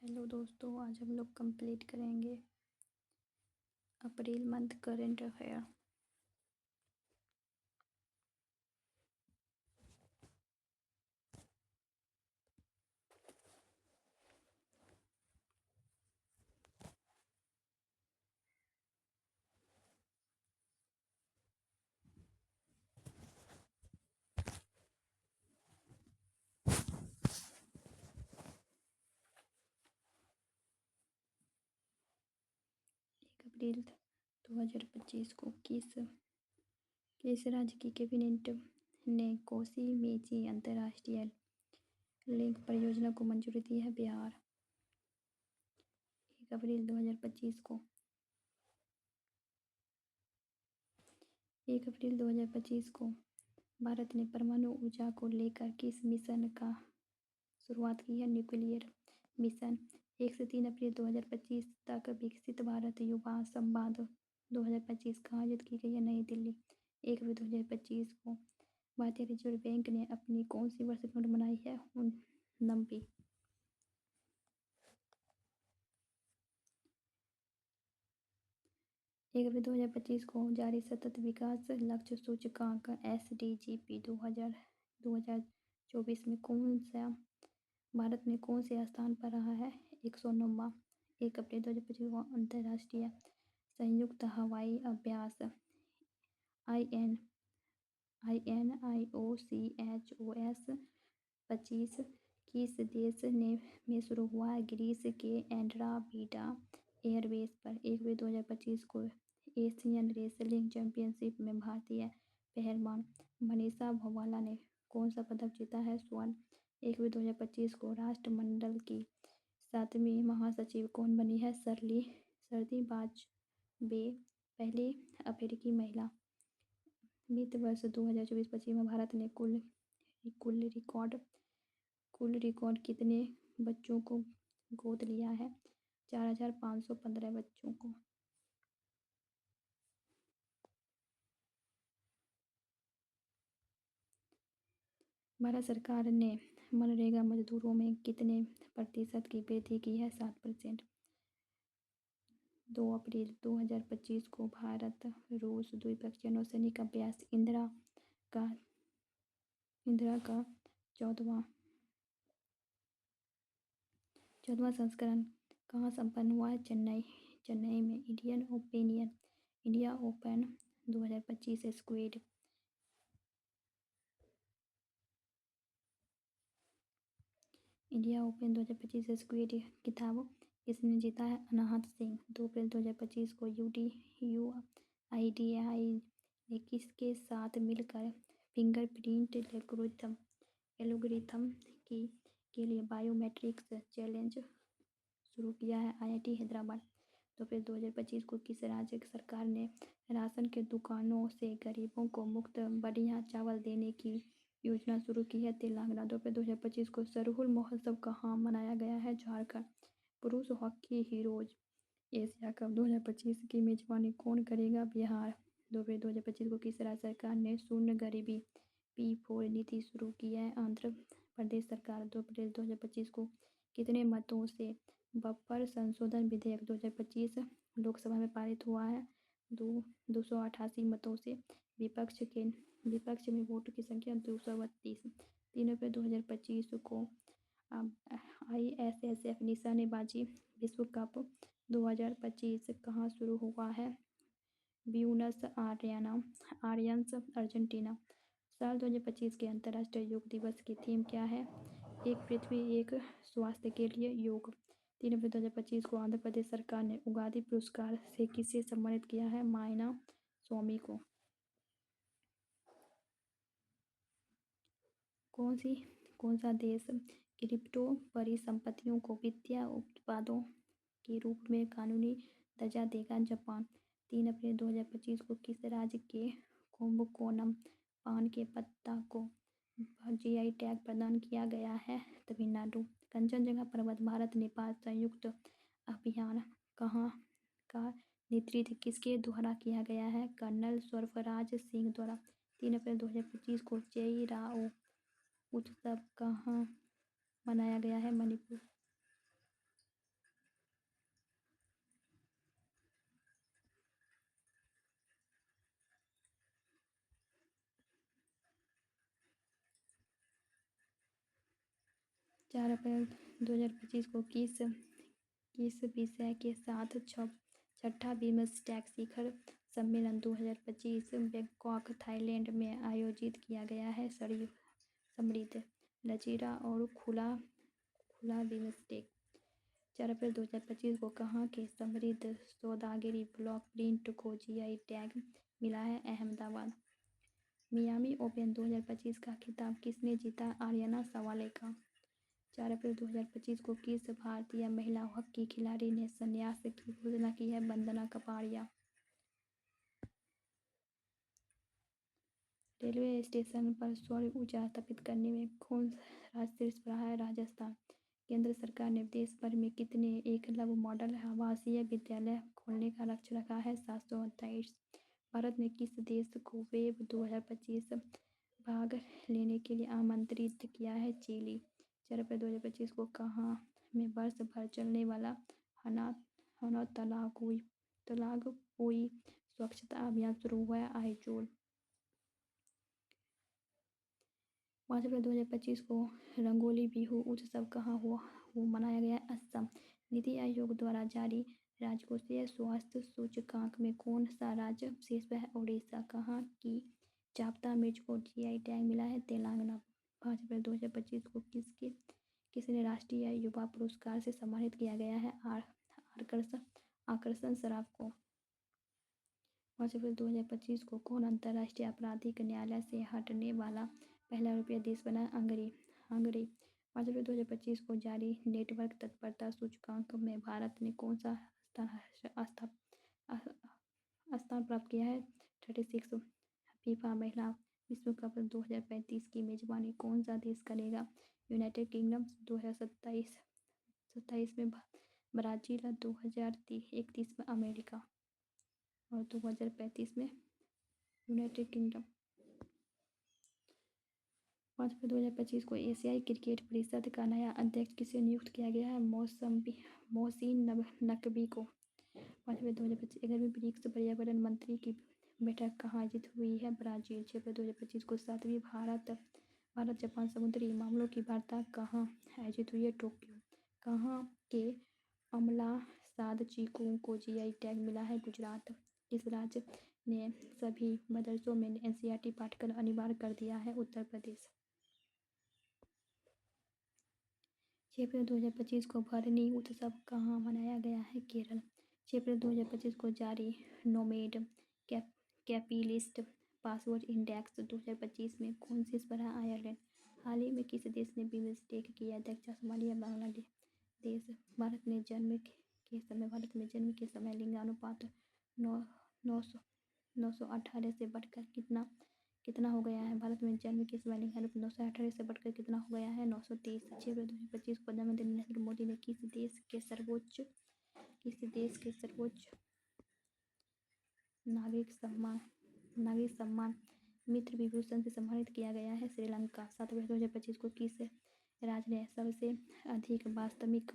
Hello दोस्तों, आज हम लोग कंप्लीट करेंगे अप्रैल मंथ करंट अफेयर। अप्रैल 2025 को किस राज्य की कैबिनेट ने कोसी मेची अंतर्राष्ट्रीय लिंक परियोजना को मंजूरी दी है? बिहार। 1 अप्रैल 2025 को 1 अप्रैल 2025 को भारत ने परमाणु ऊर्जा को लेकर किस मिशन का शुरुआत की है? Nuclear mission. 1 से 3 अप्रैल 2025 तक विकसित भारत युवा संवाद 2025 का आयोजित की गई है? नई दिल्ली। 1 अप्रैल 2025 को भारतीय रिजर्व बैंक ने अपनी कौन सी वर्षगांठ मनाई है? 90वीं। 1 अप्रैल 2025 को जारी सतत विकास लक्ष्य सूचकांक SDGP 2024 में भारत में कौन से स्थान पर रहा है? 109वां। 1 अप्रैल 2025 को अंतर्राष्ट्रीय संयुक्त हवाई अभ्यास INIOCHOS 25 किस देश में शुरू हुआ है? ग्रीस के एंड्राबीडा एयरबेस पर। 1 अप्रैल 2025 को एशियन रेसलिंग चैंपियनशिप में भारतीय पहलवान मनीषा भवाला ने कौन सा पदक जीता है? स्वर्ण। 1 अप्रैल 2025 को राष्ट्रमंडल की 7वीं महासचिव कौन बनी है? शर्ली वाजपेयी, पहली अफ्रीकी महिला। वित्त वर्ष 2024-25 में भारत ने कुल रिकॉर्ड कितने बच्चों को गोद लिया है? 4,515 बच्चों को। भारत सरकार ने मनरेगा मजदूरों में कितने प्रतिशत की वृद्धि की है? 7%। 2 अप्रैल 2025 को भारत रूस द्विपक्षीय नौसैनिक अभ्यास इंदिरा का 14वां संस्करण कहाँ संपन्न हुआ है? चेन्नई में। इंडिया ओपन 2025 स्क्वैश खिताब किसने जीता है? अनाहत सिंह। 2 अप्रैल 2025 को UIDAI ने किसके साथ मिलकर फिंगरप्रिंट एल्गोरिथम के लिए बायोमेट्रिक्स चैलेंज शुरू किया है? IIT हैदराबाद। 2 अप्रैल 2025 को किस राज्य सरकार ने राशन के दुकानों से गरीबों को मुफ्त बढ़िया चावल देने की योजना शुरू की है? तेलंगाना। 2 अप्रैल 2025 को सरहुल महोत्सव कहाँ मनाया गया है? झारखंड। पुरुष हॉकी हीरोज एशिया कप 2025 की मेजबानी कौन करेगा? बिहार। 2 अप्रैल 2025 को किस राज्य सरकार ने शून्य गरीबी P4 नीति शुरू की है? आंध्र प्रदेश सरकार। 2 अप्रैल 2025 को कितने मतों से बफर संशोधन विधेयक 2025 लोकसभा में पारित हुआ है? 288 मतों से। विपक्ष में वोटों की संख्या 232। 3 अप्रैल 2025 को ISSF निशानेबाजी विश्व कप 2025 कहाँ शुरू हुआ है? Buenos Aires, Argentina. साल 2025 के अंतर्राष्ट्रीय योग दिवस की थीम क्या है? एक पृथ्वी एक स्वास्थ्य के लिए योग। 3 अप्रैल 2025 को आंध्र प्रदेश सरकार ने उगादी पुरस्कार से किसे सम्मानित किया है? मायना स्वामी को। कौन सा देश क्रिप्टो परिसंपत्तियों को वित्तीय उत्पादों के रूप में कानूनी दर्जा देगा? जापान। 3 अप्रैल 2025 को किस राज्य के कुंभकोणम पान के पत्ता को GI टैग प्रदान किया गया है? तमिलनाडु। कंचनजंगा पर्वत भारत नेपाल संयुक्त अभियान का नेतृत्व किसके द्वारा किया गया है? कर्नल सर्फराज सिंह द्वारा। 3 अप्रैल 2025 को चेइराओ उत्सव कहाँ मनाया गया है? मणिपुर। 4 अप्रैल 2025 को किस विषय के साथ छठा बिम्स्टेक शिखर सम्मेलन 2025 बैंकॉक थाईलैंड में आयोजित किया गया है? समृद्ध, लचीला और खुला बिम्स्टेक। 4 अप्रैल 2025 को कहाँ के समृद्ध सौदागरी ब्लॉक प्रिंट को जीआई टैग मिला है? अहमदाबाद। मियामी ओपन 2025 का खिताब किसने जीता? आर्यना सावालेका। 4 अप्रैल 2025 को किस भारतीय महिला हॉकी खिलाड़ी ने संन्यास की घोषणा की है? वंदना कपाड़िया। रेलवे स्टेशन पर सौर ऊर्जा स्थापित करने में कौन सा राज्य शीर्ष पर रहा है? राजस्थान। केंद्र सरकार ने देश भर में कितने एकलव्य मॉडल आवासीय विद्यालय खोलने का लक्ष्य रखा है? 728। भारत ने किस देश को वेब 2025 भाग लेने के लिए आमंत्रित किया है? चिली। 4 अप्रैल 2025 को कहाँ में वर्ष भर चलने वाला हना तलागपोई स्वच्छता अभियान शुरू हुआ है? आइजोल। 5 अप्रैल 2025 को रंगोली बिहू उत्सव कहाँ मनाया गया? असम। नीति आयोग द्वारा जारी राजकोषीय स्वास्थ्य सूचकांक में कौन सा राज्य शीर्ष पर है? ओडिशा। कहाँ की जाप्ता मिर्च को जीआई टैग मिला है? तेलंगाना। 5 अप्रैल 2025 को किसने राष्ट्रीय युवा पुरस्कार से सम्मानित किया गया है? आकर्षण सराफ को। 5 अप्रैल 2025 को कौन अंतर्राष्ट्रीय आपराधिक न्यायालय से हटने वाला पहला यूरोपीय देश बना? हंगरी। 5 अप्रैल 2025 को जारी नेटवर्क तत्परता सूचकांक में भारत ने कौन सा स्थान प्राप्त किया है? 36। फीफा महिला विश्व कप 2035 की मेजबानी कौन सा देश करेगा? United kingdom. 2027 में ब्राजील, 2031 में अमेरिका और 2035 में यूनाइटेड किंगडम। 5 अप्रैल 2025 को एशियाई क्रिकेट परिषद का नया अध्यक्ष किसे नियुक्त किया गया है? मोहसिन नकवी को। 5 अप्रैल 2025 11वीं ब्रिक्स पर्यावरण मंत्री की बैठक कहाँ आयोजित हुई है? ब्राजील। 6 अप्रैल 2025 को 7वीं भारत जापान समुद्री मामलों की वार्ता कहाँ आयोजित हुई है? टोक्यो। कहाँ के अमला साद चीकू को जीआई टैग मिला है? गुजरात। किस राज्य ने सभी मदरसों में एनसीईआरटी पाठ्यक्रम अनिवार्य कर दिया है? उत्तर प्रदेश। 6 अप्रैल 2025 को भरनी उत्सव कहाँ मनाया गया है? केरल। 6 अप्रैल 2025 को जारी नोमेड कैपिटलिस्ट पासवर्ड इंडेक्स 2025 में कौन शीर्ष पर है? आयरलैंड। हाल ही में किस देश ने बिम्स्टेक की अध्यक्षता संभाली है? बांग्लादेश। भारत में जन्म के समय लिंगानुपात 918 से बढ़कर कितना हो गया है? भारत में जन्म के समय लिंगानुपात 918 से बढ़कर कितना हो गया है? 923। 6 अप्रैल 2025 को प्रधानमंत्री नरेंद्र मोदी ने किस देश के सर्वोच्च नागरिक सम्मान मित्र विभूषण से सम्मानित किया गया है? श्रीलंका। 7 अप्रैल 2025 को किस राज्य ने सबसे अधिक वास्तविक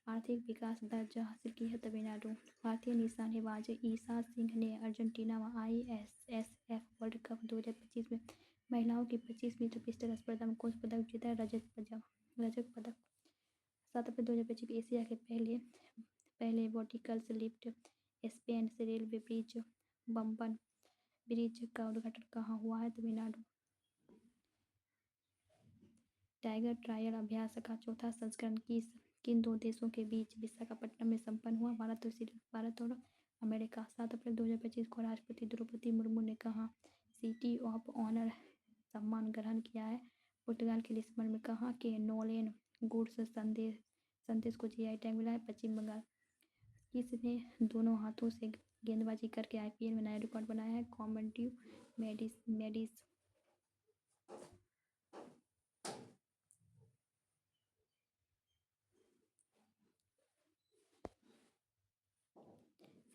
आर्थिक विकास दर हासिल की है? तमिलनाडु। भारतीय निशानेबाज ईशा सिंह ने अर्जेंटीना में आईएसएसएफ वर्ल्ड कप 2025 में महिलाओं की 25 मीटर पिस्टल स्पर्धा में कौन सा पदक जीता है? रजत पदक। 7 अप्रैल 2025 एशिया के पहले वर्टिकल लिफ्ट स्पैन से रेलवे ब्रिज बम्बन ब्रिज का उद्घाटन कहाँ हुआ है? तमिलनाडु। टाइगर ट्रायल अभ्यास का चौथा संस्करण किन दो देशों के बीच विशाखापट्टनम में संपन्न हुआ? भारत और अमेरिका। 7 अप्रैल 2025 को राष्ट्रपति द्रौपदी मुर्मू ने कहाँ सिटी ऑफ ऑनर सम्मान ग्रहण किया है? पुर्तगाल के लिस्बन में। कहाँ के नोलेन गुड्स संदेश को जीआई टैग मिला है? पश्चिम बंगाल। किसने दोनों हाथों से गेंदबाजी करके आईपीएल में नया रिकॉर्ड बनाया है? कॉमेंट्यू मेडिस।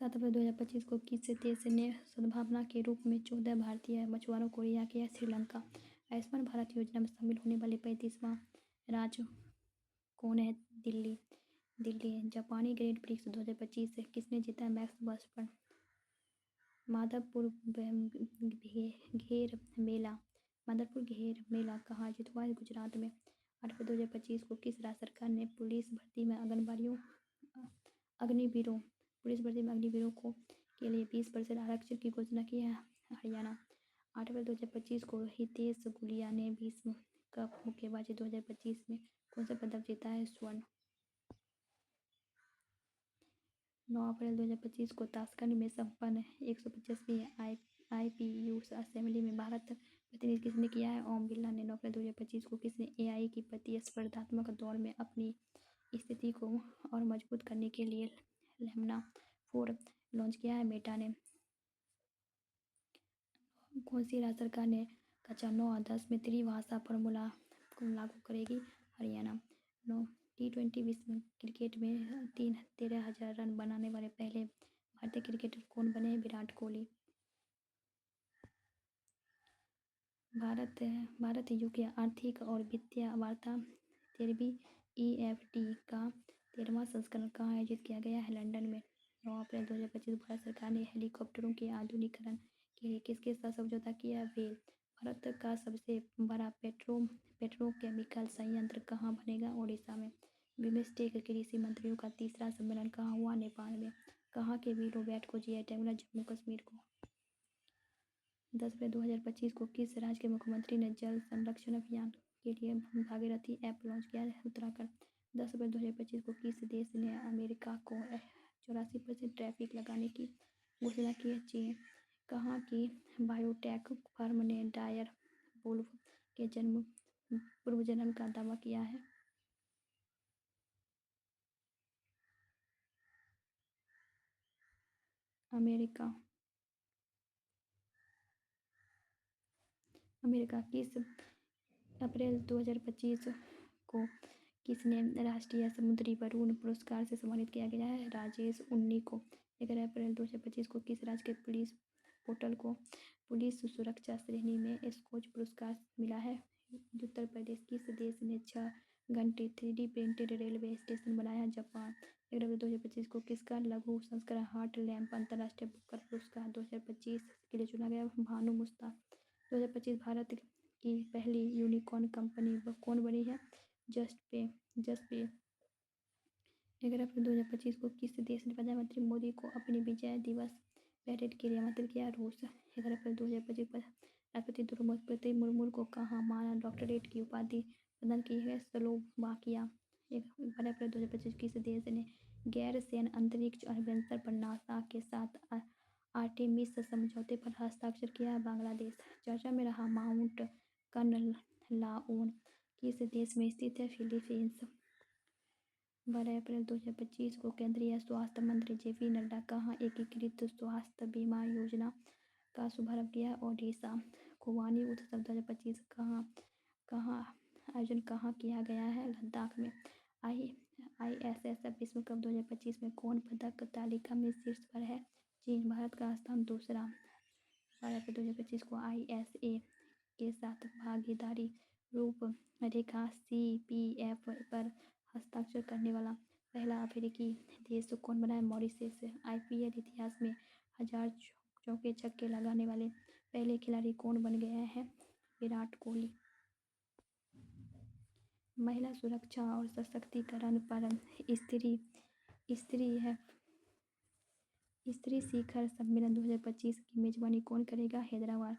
7 अप्रैल 2025 को किस देश ने सद्भावना के रूप में 14 भारतीय मछुआरों को रिहा किया? श्रीलंका। आयुष्मान भारत योजना में शामिल होने वाले 35वां राज्य कौन है? दिल्ली। जापानी ग्रैंड प्रिक्स 2025 से किसने जीता? मैक्स वर्स्टपेन। माधवपुर घेर मेला कहाँ आयोजित हुआ है? गुजरात में। 8 अप्रैल 2025 को किस राज्य सरकार ने पुलिस भर्ती में अग्निवीरों को के लिए 20% आरक्षण की घोषणा की है? हरियाणा। 8 अप्रैल 2025 को हितेश गुलिया ने विश्व कप मुक्केबाजी 2025 में कौन सा पदक जीता है? स्वर्ण। 9 अप्रैल 2025 को ताशकंद में संपन्न 150वीं IPU असेंबली में भारत प्रतिनिधित्व किसने किया है? ओम बिरला ने। 9 अप्रैल 2025 को किसने AI की प्रतिस्पर्धात्मक दौर में अपनी स्थिति को और मजबूत करने के लिए लेमना 4 लॉन्च किया है? मेटा ने। कौन सी राज्य सरकार ने कक्षा 9 और 10 में त्रिभाषा फॉर्मूला को लागू करेगी? हरियाणा। T20 विश्व क्रिकेट में 13,000 रन बनाने वाले पहले भारतीय क्रिकेटर कौन बने? विराट कोहली। भारत यूके आर्थिक और वित्तीय वार्ता 13वीं EFT का 13वां संस्करण कहाँ आयोजित किया गया है? लंदन में। 9 अप्रैल 2025 भारत सरकार ने हेलीकॉप्टरों के आधुनिकीकरण के लिए किसके साथ समझौता किया? वेल। भारत का सबसे बड़ा पेट्रोकेमिकल संयंत्र कहाँ बनेगा? ओडिशा में। बिम्स्टेक कृषि मंत्रियों का तीसरा सम्मेलन कहाँ हुआ? नेपाल में। कहाँ के वीरो बैट को GI टैग मिला? जम्मू कश्मीर को। 10 अप्रैल 2025 को किस राज्य के मुख्यमंत्री ने जल संरक्षण अभियान के लिए भागीरथी ऐप लॉन्च किया है? उत्तराखंड। 10 अप्रैल 2025 को किस देश ने अमेरिका को 84% टैरिफ लगाने की घोषणा की है? चीन। कहाँ की बायोटेक फर्म ने डायर वुल्फ के पूर्व जन्म का दावा किया है? अमेरिका। किस अप्रैल 2025 को किसने राष्ट्रीय समुद्री वरुण पुरस्कार से सम्मानित किया गया है? राजेश उन्नी को। 11 अप्रैल 2025 को किस राज्य के पुलिस पोर्टल को पुलिस सुरक्षा श्रेणी में स्कोच पुरस्कार मिला है? उत्तर प्रदेश। किस देश ने 6 घंटे 3D प्रिंटेड रेलवे स्टेशन बनाया? जापान। 11 अप्रैल 2025 को किसका लघु संस्करण हार्ट लैम्प अंतर्राष्ट्रीय बुकर पुरस्कार 2025 के लिए चुना गया? भानु मुस्ताक। 2025 भारत की पहली यूनिकॉर्न कंपनी कौन बनी है? जस्ट पे। 11 अप्रैल 2025 को किस देश ने प्रधानमंत्री मोदी को अपनी विजय दिवस पैरेड के लिए आमंत्रित किया? रूस। 11 अप्रैल 2025 को राष्ट्रपति द्रौपदी मुर्मू को कहाँ मानद डॉक्टरेट की उपाधि प्रदान की है? स्लोवाकिया। 12 अप्रैल 2025 किस देश ने गैर सैन्य अंतरिक्ष अन्वेषण पर नासा के साथ आर्टेमिस समझौते पर हस्ताक्षर किया है? बांग्लादेश। चर्चा में रहा माउंट कनलाउन किस देश में स्थित है? फिलीपींस। 12 अप्रैल 2025 को केंद्रीय स्वास्थ्य मंत्री JP नड्डा कहाँ एकीकृत स्वास्थ्य बीमा योजना का शुभारंभ किया? ओडिशा। खुबानी उत्सव 2025 आयोजन कहाँ किया गया है? लद्दाख में। ISSF विश्व कप 2025 में कौन पदक तालिका में शीर्ष पर है? चीन। भारत का स्थान दूसरा। 12 अप्रैल 2025 को ISA के साथ भागीदारी रूपरेखा CPF पर हस्ताक्षर करने वाला पहला अफ्रीकी देश कौन बना है? मॉरिशस। IPL इतिहास में 1000 चौके छक्के लगाने वाले पहले खिलाड़ी कौन बन गए हैं? विराट कोहली। महिला सुरक्षा और सशक्तिकरण पर स्त्री शिखर सम्मेलन 2025 की मेजबानी कौन करेगा? हैदराबाद।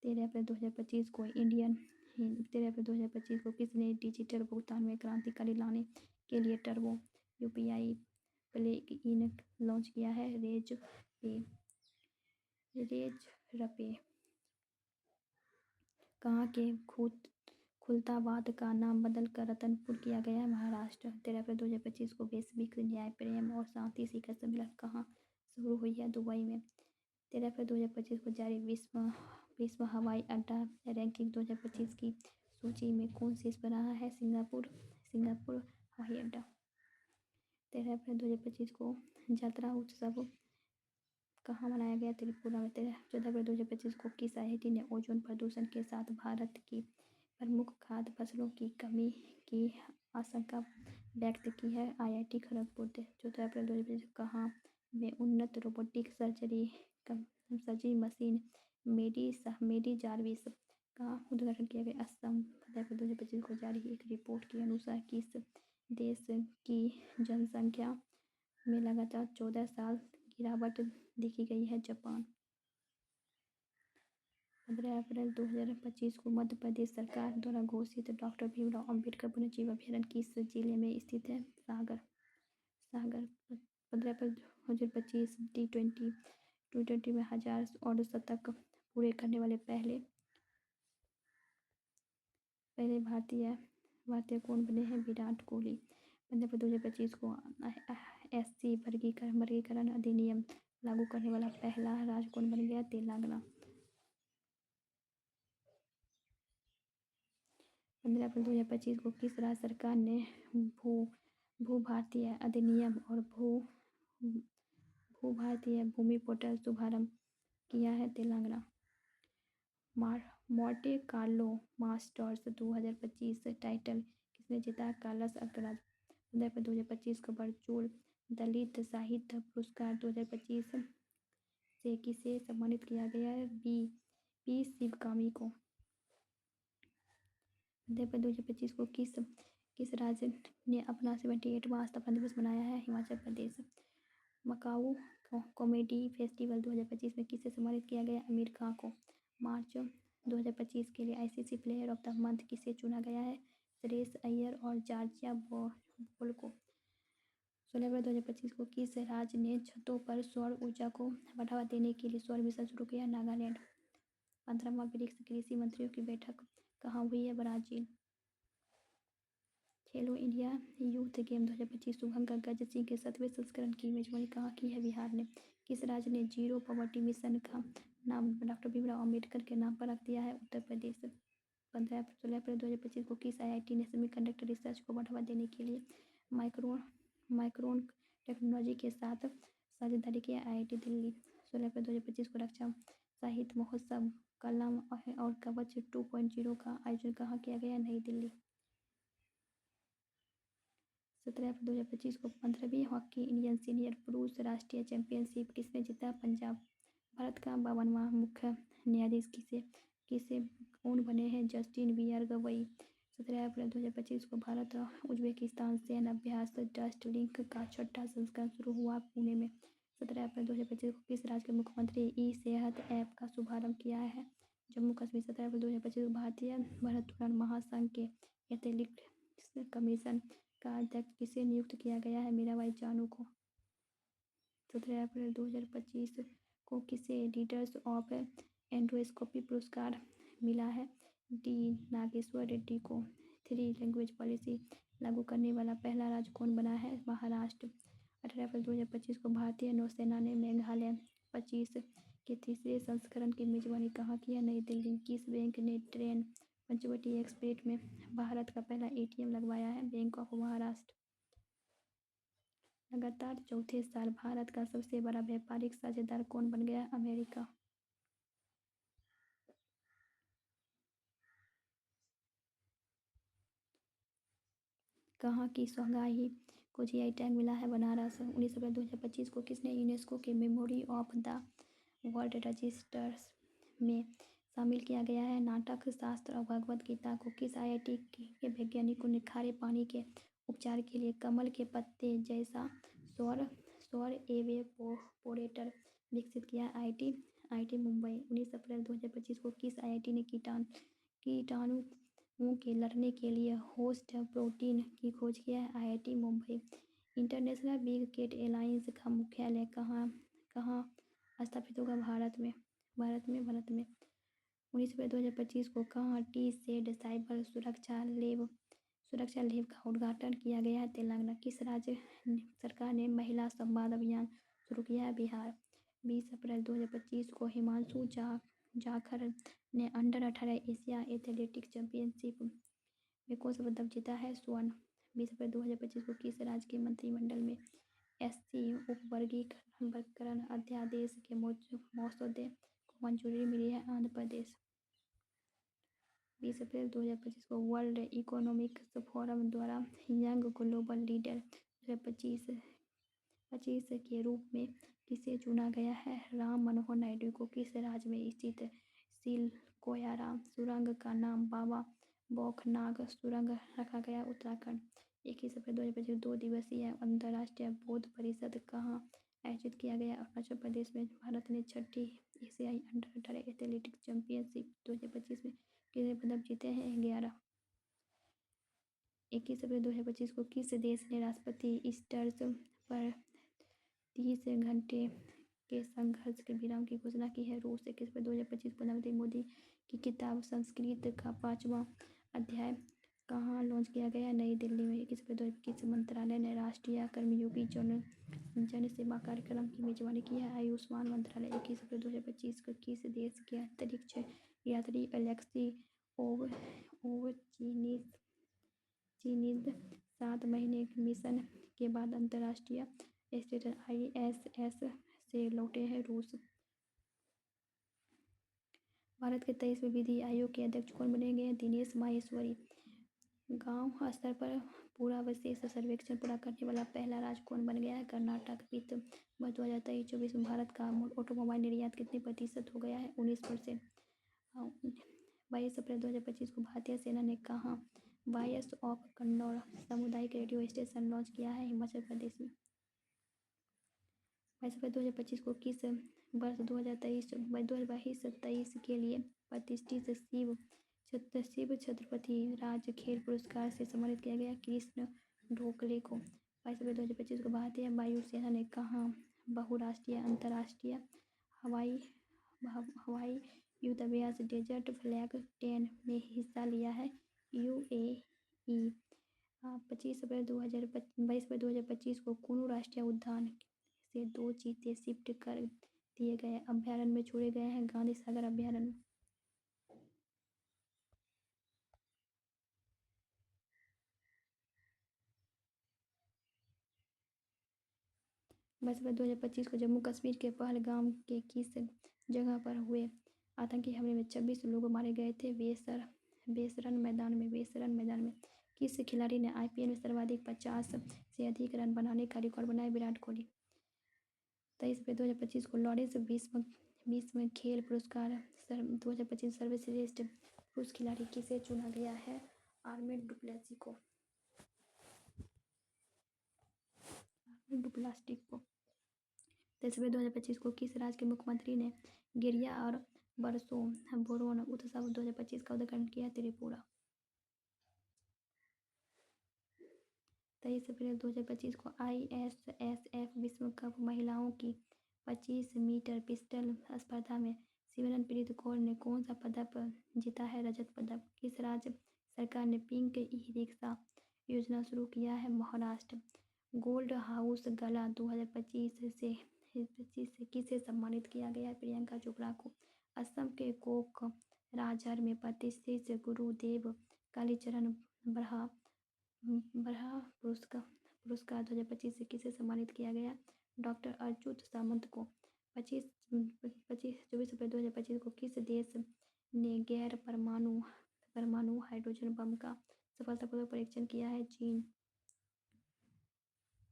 13 अप्रैल 2025 को 13 अप्रैल 2025 को किसने डिजिटल भुगतान में क्रांतिकारी लाने के लिए टर्बो UPI प्लग-इन लॉन्च किया है? रेजरपे। कहाँ के खुलताबाद का नाम बदलकर रतनपुर किया गया है? महाराष्ट्र। 13 अप्रैल 2025 को वैश्विक न्याय प्रेम और शांति शिखर सम्मेलन कहाँ शुरू हुई है? दुबई में। 13 अप्रैल 2025 को जारी विश्व हवाई अड्डा रैंकिंग 2025 की सूची में कौन शीर्ष पर रहा है? सिंगापुर हवाई अड्डा। 13 अप्रैल 2025 को यात्रा उत्सव कहाँ मनाया गया? त्रिपुरा में। 14 अप्रैल 2025 को किस IIT ने ओजोन प्रदूषण के साथ भारत की प्रमुख खाद्य फसलों की कमी की आशंका व्यक्त की है? IIT खड़गपुर। 14 अप्रैल 2025 कहाँ में उन्नत रोबोटिक सर्जरी मशीन मेडी जार्विस का उद्घाटन किया गया। असम 15/2025 को जारी एक रिपोर्ट के अनुसार किस देश की जनसंख्या में लगातार 14 साल गिरावट देखी गई है? जापान। 15 अप्रैल 2025 को मध्य प्रदेश सरकार द्वारा घोषित डॉक्टर भीमराव अंबेडकर वन्यजीव अभयारण्य किस जिले में स्थित है? सागर। 15 अप्रैल 2025 T20 में 1000 और शतक पूरे करने वाले पहले भारतीय कौन बने हैं? विराट कोहली। 15 अप्रैल 2025 को SC वर्गीकरण अधिनियम लागू करने वाला पहला राज्य कौन बन गया? तेलंगाना। 15 अप्रैल 2025 को किस राज्य सरकार ने भू-भारतीय अधिनियम और भू-भारतीय भूमि पोर्टल शुभारंभ किया है? Telangana. Monte Carlo masters 2025 title किसने जीता? Carlos Alcaraz. 15 अप्रैल 2025 को वर्चुअल दलित साहित्य पुरस्कार 2025 से किसे सम्मानित किया गया है? पी शिवगामी को। 15 अप्रैल 2025 को किस राज्य ने अपना 78वां स्थापना दिवस मनाया है? हिमाचल प्रदेश। मकाऊ कॉमेडी फेस्टिवल 2025 में किसे सम्मानित किया गया? आमिर खान को। मार्च 2025 के लिए ICC player of the month किसे चुना गया है? श्रेयस अय्यर और जॉर्जिया बोल को। 16 अप्रैल 2025 को किस राज्य ने छतों पर सौर ऊर्जा को बढ़ावा देने के लिए सौर मिशन शुरू किया? नागालैंड। 15वां ब्रिक्स कृषि मंत्रियों की बैठक कहाँ हुई है? ब्राजील। खेलो इंडिया यूथ गेम 2025 शुभंकर गज सिंह के 7वें संस्करण की मेजबानी कहाँ की है? बिहार ने। किस राज्य ने जीरो पॉवर्टी मिशन का नाम डॉक्टर भीमराव अंबेडकर के नाम पर रख दिया है? उत्तर प्रदेश। 16 अप्रैल 2025 को किस IIT ने सेमीकंडक्टर रिसर्च को बढ़ावा देने के लिए माइक्रोन टेक्नोलॉजी के साथ साझेदारी किया? IIT दिल्ली। 16 अप्रैल 2025 को रक्षा साहित्य महोत्सव कलम और कवच 2.0 का आयोजन कहाँ किया गया? नई दिल्ली। 17 अप्रैल 2025 को 15वीं हॉकी इंडियन सीनियर पुरुष राष्ट्रीय चैंपियनशिप किसने जीता? पंजाब। भारत का 52वां मुख्य न्यायाधीश किसे कौन बने हैं? Justin beer Gavai. 17 अप्रैल 2025 को भारत और उज्बेकिस्तान सैन्य अभ्यास डस्ट लिंक का 6ठा संस्करण शुरू हुआ पुणे में। 17 अप्रैल 2025 को किस राज्य के मुख्यमंत्री ई-सेहत ऐप का शुभारंभ किया है? जम्मू कश्मीर। 17 अप्रैल 2025 को भारतीय भारोत्तोलन महासंघ के एथलेटिक्स कमीशन का अध्यक्ष किसे नियुक्त किया गया है? मीराबाई चानू को। 17 अप्रैल 2025 को किसे लीडर्स ऑफ एंडोस्कोपी पुरस्कार मिला है? D नागेश्वर रेड्डी को। 3 लैंग्वेज पॉलिसी लागू करने वाला पहला राज्य कौन बना है? महाराष्ट्र। 18 अप्रैल 2025 को भारतीय नौसेना ने मेघालय 25 के तीसरे संस्करण की मेजबानी कहाँ की है? नई दिल्ली। किस बैंक ने ट्रेन पंचवटी एक्सप्रेस में भारत का पहला ATM लगवाया है? Bank of Maharashtra. लगातार चौथे साल भारत का सबसे बड़ा व्यापारिक साझेदार कौन बन गया? अमेरिका। कहाँ की शंघाई को GI टैग मिला है? बनारस। 19 अप्रैल 2025 को किसने यूनेस्को के memory of the world registers में शामिल किया गया है? नाटक शास्त्र और भगवद गीता को। किस IIT के वैज्ञानिकों ने खारे पानी के उपचार के लिए कमल के पत्ते जैसा सौर एवेपोरेटर विकसित किया? IIT मुंबई। 19 अप्रैल 2025 को किस IIT ने कीटाणुओं के लड़ने के लिए होस्ट प्रोटीन की खोज की है? IIT Mumbai. International big cat alliance का मुख्यालय कहाँ स्थापित होगा? भारत में। 19 अप्रैल 2025 को कहाँ T-SAID साइबर सुरक्षा लैब का उद्घाटन किया गया है? तेलंगाना। किस राज्य सरकार ने महिला संवाद अभियान शुरू किया है? बिहार। 20 अप्रैल 2025 को हिमांशु जाखड़ ने अंडर-18 एशिया एथलेटिक्स चैंपियनशिप में कौन सा पदक जीता है? स्वर्ण। 20 अप्रैल 2025 को किस राज्य के मंत्रिमंडल में SC उपवर्गीकरण अध्यादेश के मसौदे को मंजूरी मिली है? आंध्र प्रदेश। 20 अप्रैल 2025 को वर्ल्ड इकोनॉमिक फोरम द्वारा यंग ग्लोबल लीडर 2025 के रूप में किसे चुना गया है? राम मनोहर नायडू को। किस राज्य में स्थित सिलकोयारा सुरंग का नाम बाबा बौखनाग सुरंग रखा गया। उत्तराखंड। 21 अप्रैल 2025 2 दिवसीय अंतर्राष्ट्रीय बौद्ध परिषद कहाँ आयोजित किया गया? अरुणाचल प्रदेश में। भारत ने छठी एशियाई अंडर-18 एथलेटिक्स चैंपियनशिप 2025 में कितने पदक जीते हैं? 11। 21 अप्रैल 2025 को किस देश ने राष्ट्रपति स्टर्स पर 30 घंटे के संघर्ष के विराम की घोषणा की है? रूस। 21 अप्रैल 2025 को प्रधानमंत्री मोदी की किताब संस्कृत का 5वां अध्याय कहाँ लॉन्च किया गया? नई दिल्ली में। 21 अप्रैल 2025 मंत्रालय ने राष्ट्रीय कर्मयोगी जन सेवा कार्यक्रम की मेजबानी की है। आयुष्मान मंत्रालय। 21 अप्रैल 2025 को किस देश के अंतरिक्ष यात्री अलेक्सी ओवचिनिद 7 महीने के मिशन के बाद अंतर्राष्ट्रीय स्टेशन ISS से लौटे हैं? रूस। भारत के 23वें विधि आयोग के अध्यक्ष कौन बनेंगे? दिनेश माहेश्वरी। गांव स्तर पर पुरावशेष सर्वेक्षण पूरा करने वाला पहला राज्य कौन बन गया है? कर्नाटक। वित्त वर्ष 2023-24 में भारत का ऑटोमोबाइल निर्यात कितने प्रतिशत हो गया है? 19%। 22 अप्रैल 2025 को भारतीय सेना ने कहाँ वॉयस ऑफ कन्नौर सामुदायिक रेडियो स्टेशन लॉन्च किया है? हिमाचल प्रदेश में। 22 अप्रैल 2025 को किस वर्ष 2022-23 के लिए प्रतिष्ठित शिव छत्रपति राज्य खेल पुरस्कार से सम्मानित किया गया? कृष्ण ढोकले को। 22 अप्रैल 2025 को भारतीय वायुसेना ने कहाँ बहुराष्ट्रीय अंतर्राष्ट्रीय हवाई युद्धाभ्यास डेजर्ट फ्लैग 10 में हिस्सा लिया है? UAE। 22 अप्रैल 2025 को कुनू राष्ट्रीय उद्यान से 2 चीते शिफ्ट कर दिए गए अभ्यारण्य में छोड़े गए हैं? गांधी सागर अभ्यारण्य। 22 अप्रैल 2025 को जम्मू कश्मीर के पहलगाम के किस जगह पर हुए आतंकी हमले में 26 लोग मारे गए थे? वेसरन मैदान में। किस खिलाड़ी ने IPL में सर्वाधिक 50 से अधिक रन बनाने का रिकॉर्ड बनाया? विराट कोहली। 23 अप्रैल 2025 को लॉरेंस विश्व खेल पुरस्कार 2025 सर्वश्रेष्ठ पुरुष खिलाड़ी किसे चुना गया है? आर्मेड डुप्लेसी को। 23 अप्रैल 2025 को किस राज्य के मुख्यमंत्री ने गिरिया और बरसो बोरोन उत्सव 2025 का उद्घाटन किया? त्रिपुरा। 23 अप्रैल 2025 को ISSF विश्व कप महिलाओं की 25 मीटर पिस्टल स्पर्धा में सिमरनप्रीत कौर ने कौन सा पदक जीता है? रजत पदक। किस राज्य सरकार ने पिंक ई-रिक्शा योजना शुरू किया है? महाराष्ट्र। गोल्ड हाउस गला 2025 से किसे सम्मानित किया गया है? प्रियंका चोपड़ा को। असम के कोकराझार में प्रतिष्ठित गुरुदेव कालीचरण ब्रह्मा पुरस्कार 2025 से किसे सम्मानित किया गया? डॉक्टर अच्युत सामंत को। 24 अप्रैल 2025 को किस देश ने गैर परमाणु हाइड्रोजन बम का सफलतापूर्वक परीक्षण किया है? चीन।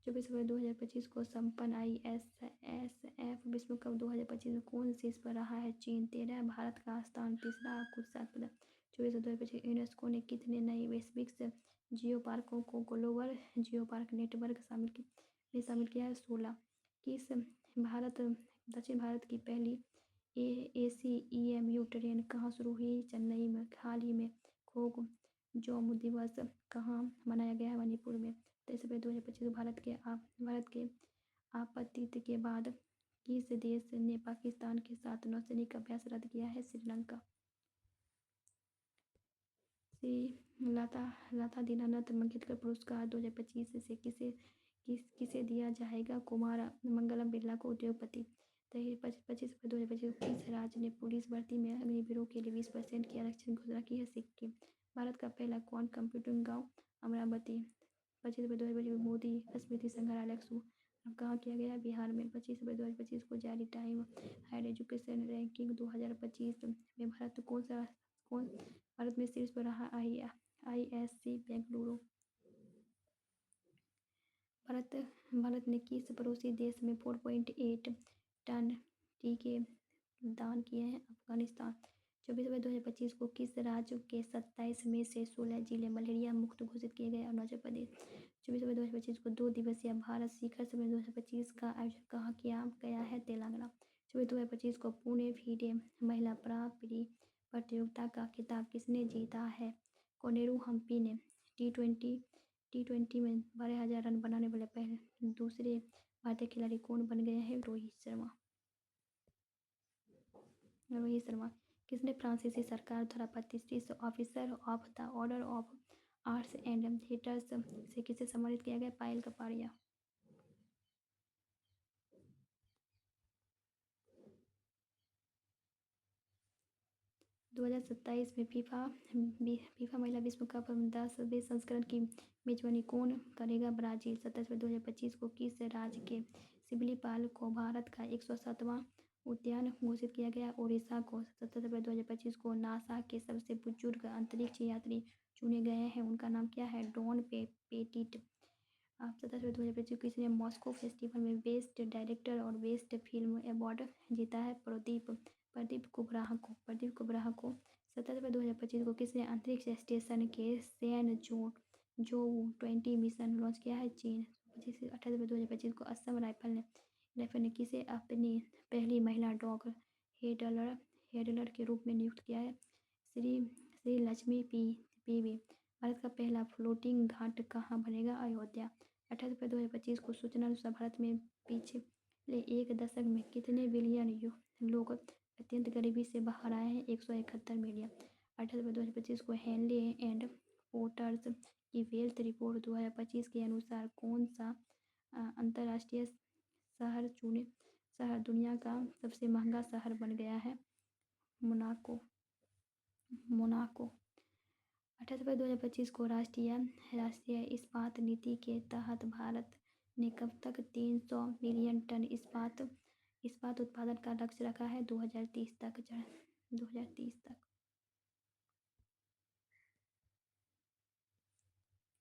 24 अप्रैल 2025 को संपन्न ISSF विश्व कप 2025 में कौन शीर्ष पर रहा है? चीन। 13 भारत का स्थान तीसरा कुल 7 पदक। 24 2025 यूनेस्को ने कितने नए वैश्विक जियो पार्कों को ग्लोबल जियो पार्क नेटवर्क में शामिल किया है? 16। किस दक्षिण भारत की पहली AC EMU ट्रेन कहाँ शुरू हुई? चेन्नई में। हाल ही में खोग जोम दिवस कहाँ मनाया गया है? मणिपुर में। 23 अप्रैल 2025 भारत के आपत्ति के बाद किस देश ने पाकिस्तान के साथ नौसैनिक अभ्यास रद्द किया है? श्रीलंका। श्री लता दीनानाथ मंगेशकर पुरस्कार 2025 से किसे दिया जाएगा? कुमार मंगलम बिरला को। उद्योगपति। 25 अप्रैल 2025 किस राज्य ने पुलिस भर्ती में अग्निवीरों के लिए 20% की आरक्षण घोषणा की है? सिक्किम। भारत का पहला क्वांट कंप्यूटिंग गांव अमरावती। 25 अप्रैल 2025 मोदी स्मृति संग्रहालय शुभारंभ कहाँ किया गया? बिहार में। 25 अप्रैल 2025 को जारी टाइम हायर एजुकेशन रैंकिंग 2025 में भारत में शीर्ष पर रहा ISC बेंगलुरु। भारत ने किस पड़ोसी देश में 4.8 टन टीके दान किए हैं? अफगानिस्तान। 24 फरवरी 2025 को किस राज्य के 27 में से 16 जिले मलेरिया मुक्त घोषित किए गए? अरुणाचल प्रदेश। 24 फरवरी 2025 को 2 दिवसीय भारत शिखर सम्मेलन 2025 का आयोजन कहाँ किया गया है? तेलंगाना। 24 फरवरी 2025 को पुणे फीडे महिला प्रतियोगिता का खिताब किसने जीता है? कोनेरू हम्पी ने। टी20 में 12,000 रन बनाने वाले दूसरे भारतीय खिलाड़ी कौन बन गए हैं? रोहित शर्मा। किसने फ्रांसीसी सरकार द्वारा प्रतिष्ठित officer of the order of arts and theatres से किसे सम्मानित किया गया? पायल कपाड़िया। 2027 में फीफा महिला विश्व कप 10वें संस्करण की मेजबानी कौन करेगा? ब्राजील। 27 फरवरी 2025 को किस राज्य के सिमलीपाल को भारत का 107वां उद्यान घोषित किया गया? ओडिशा को। 27 फरवरी 2025 को नासा के सबसे बुजुर्ग अंतरिक्ष यात्री चुने गए हैं, उनका नाम क्या है? Don petit. 27 फरवरी 2025 किसने मॉस्को फेस्टिवल में बेस्ट डायरेक्टर और बेस्ट फिल्म अवार्ड जीता है? प्रदीप कुबराह को। 27 फरवरी 2025 को किसने अंतरिक्ष स्टेशन के जोउ-20 मिशन लॉन्च किया है? चीन। 28 फरवरी 2025 को असम राइफल ने किसे अपनी पहली महिला डॉग हेडलर के रूप में नियुक्त किया है? श्री लक्ष्मी पीवी। भारत का पहला फ्लोटिंग घाट कहाँ बनेगा? अयोध्या। 28 फरवरी 2025 को सूचना अनुसार भारत में पिछले एक दशक में कितने बिलियन लोग अत्यंत गरीबी से बाहर आए हैं? 171 मिलियन। 28 फरवरी 2025 को हेनले एंड पोर्टर्स की वेल्थ रिपोर्ट 2025 के अनुसार कौन सा अंतर्राष्ट्रीय शहर दुनिया का सबसे महंगा शहर बन गया है? मोनाको। 28 फरवरी 2025 को राष्ट्रीय इस्पात नीति के तहत भारत ने कब तक 300 मिलियन टन इस्पात उत्पादन का लक्ष्य रखा है? 2030 तक।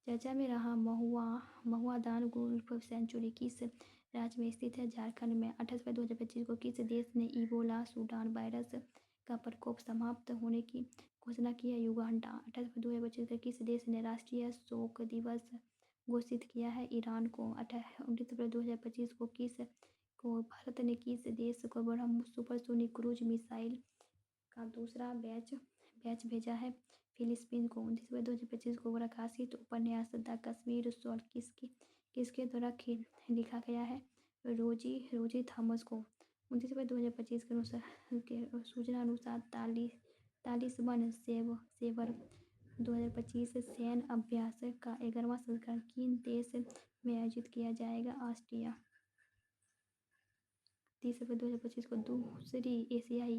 चर्चा में रहा महुआदान गोल्फ सेंचुरी किस राज्य में स्थित है? झारखंड में। 28 फरवरी 2025 को किस देश ने इबोला सूडान वायरस का प्रकोप समाप्त होने की घोषणा की है? युगांडा। 28 फरवरी 2025 को किस देश ने राष्ट्रीय शोक दिवस घोषित किया है? ईरान को। 29 फरवरी 2025 को भारत ने किस देश को ब्रह्मोस सुपरसोनिक क्रूज मिसाइल का दूसरा बैच भेजा है? फिलीपींस को। 29 फरवरी 2025 को प्रकाशित उपन्यास द कश्मीर शॉल किसके द्वारा लिखा गया है? रोजी थॉमस को। 29 फरवरी 2025 के सूचना अनुसार तालिबान सेवर 2025 सैन्य अभ्यास का 11वां संस्करण किन देश में आयोजित किया जाएगा? ऑस्ट्रिया। 30 फरवरी 2025 को दूसरी एशियाई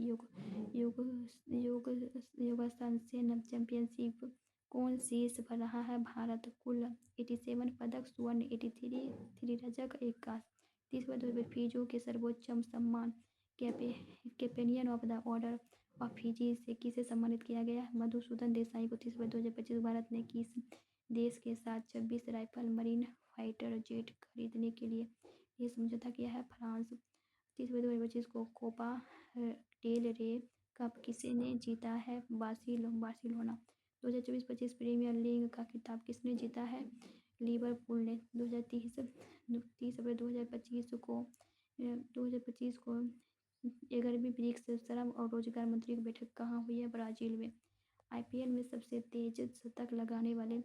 योगासन चैंपियनशिप कौन शीर्ष पर रहा है? भारत। कुल 87 पदक, स्वर्ण 83 रजक 81। 30 फरवरी फिजी के सर्वोच्च सम्मान companion of the order of Fiji से किसे सम्मानित किया गया? मधुसूदन देसाई को। 30 फरवरी 2025 भारत ने किस देश के साथ 26 राइफल मरीन फाइटर जेट खरीदने के लिए ये समझौता किया है? फ्रांस। 30 फरवरी 2025 को कोपा डेल रे कप किसने जीता है? बार्सिलोना। 2024-25 प्रीमियर लीग का खिताब किसने जीता है? लिवरपूल ने। 30 फरवरी 2025 को 11वीं ब्रिक्स श्रम और रोजगार मंत्री की बैठक कहाँ हुई है? ब्राजील में। आईपीएल में सबसे तेज शतक लगाने वाले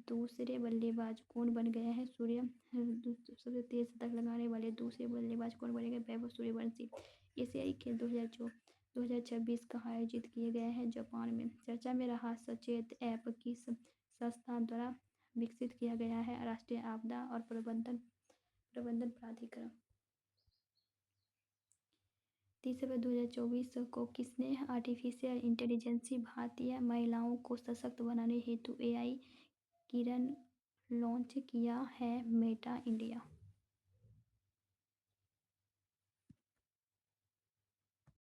दूसरे बल्लेबाज कौन बन गए हैं? सबसे तेज शतक लगाने वाले दूसरे बल्लेबाज कौन बनेंगे? वैभव सूर्यवंशी। एशियाई खेल 2026 कहाँ आयोजित किए गए हैं? जापान में। चर्चा में रहा सचेत ऐप किस संस्था द्वारा विकसित किया गया है? राष्ट्रीय आपदा और प्रबंधन प्राधिकरण। 30 फरवरी 2024 को किसने आर्टिफिशियल इंटेलिजेंस भारतीय महिलाओं को सशक्त बनाने हेतु एआई किरण लॉन्च किया है? Meta India.